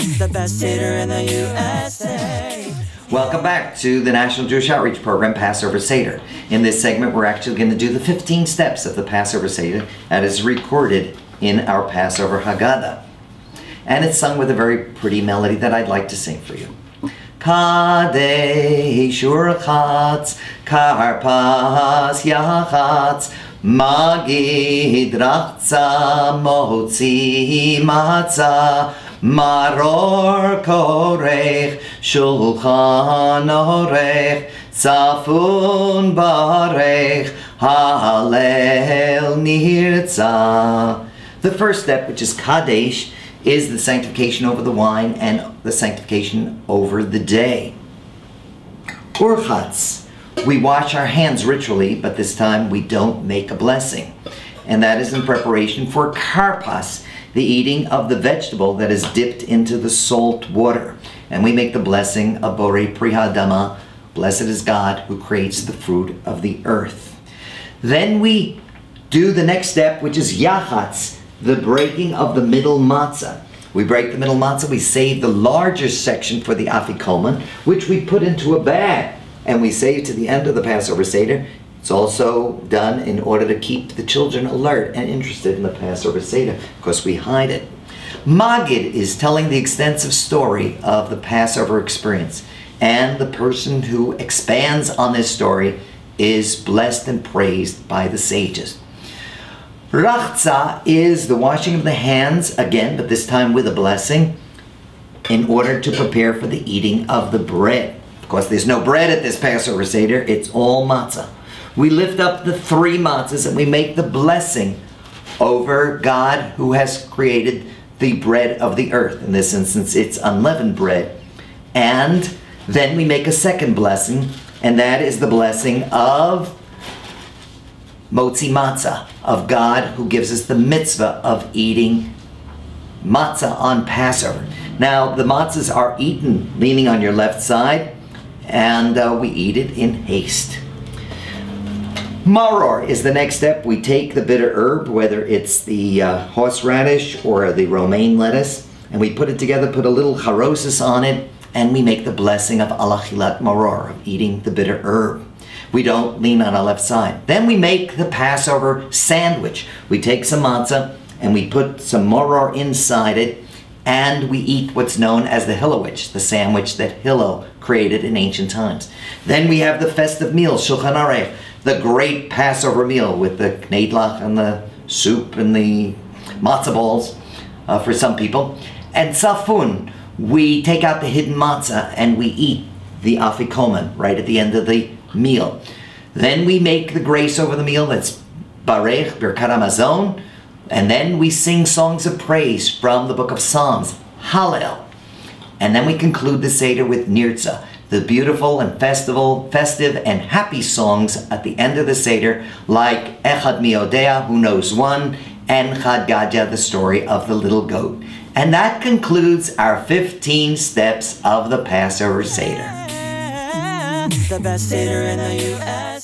the best Seder in the USA. Welcome back to the National Jewish Outreach Program, Passover Seder. In this segment, we're actually going to do the 15 steps of the Passover Seder that is recorded in our Passover Haggadah. And it's sung with a very pretty melody that I'd like to sing for you. Kadesh urchatz, karpas yachatz, magid rachza, motzi matzah, maror korech, shulchan orech, tzafun barech, halel nirtzah. The first step, which is Kadesh, is the sanctification over the wine and the sanctification over the day. Urchatz, we wash our hands ritually, but this time we don't make a blessing. And that is in preparation for karpas, the eating of the vegetable that is dipped into the salt water. And we make the blessing of Borei Pri Hadama, blessed is God who creates the fruit of the earth. Then we do the next step, which is yachatz, the breaking of the middle matzah. We break the middle matzah, we save the larger section for the afikoman, which we put into a bag, and we save to the end of the Passover Seder. It's also done in order to keep the children alert and interested in the Passover Seder, because we hide it. Magid is telling the extensive story of the Passover experience, and the person who expands on this story is blessed and praised by the sages. Rachza is the washing of the hands, again, but this time with a blessing, in order to prepare for the eating of the bread. Of course, there's no bread at this Passover Seder, it's all matzah. We lift up the 3 matzahs and we make the blessing over God who has created the bread of the earth. In this instance, it's unleavened bread. And then we make a second blessing, and that is the blessing of Motzi Matzah, of God who gives us the mitzvah of eating matzah on Passover. Now, the matzahs are eaten leaning on your left side, and we eat it in haste. Maror is the next step. We take the bitter herb, whether it's the horseradish or the romaine lettuce, and we put it together, put a little charosis on it, and we make the blessing of alachilat maror, of eating the bitter herb. We don't lean on our left side. Then we make the Passover sandwich. We take some matzah and we put some maror inside it, and we eat what's known as the Hillowich, the sandwich that Hillel created in ancient times. Then we have the festive meal, Shulchan Aruch, the great Passover meal with the knedlach and the soup and the matzah balls for some people. And tzafun, we take out the hidden matzah and we eat the afikoman right at the end of the meal. Then we make the grace over the meal, that's Barech, Birkat Hamazon, and then we sing songs of praise from the book of Psalms, Hallel. And then we conclude the Seder with Nirtzah, the beautiful and festive and happy songs at the end of the Seder, like Echad Mi Odea, who knows one, and Chad Gadya, the story of the little goat. And that concludes our 15 steps of the Passover Seder. The best Seder in the USA.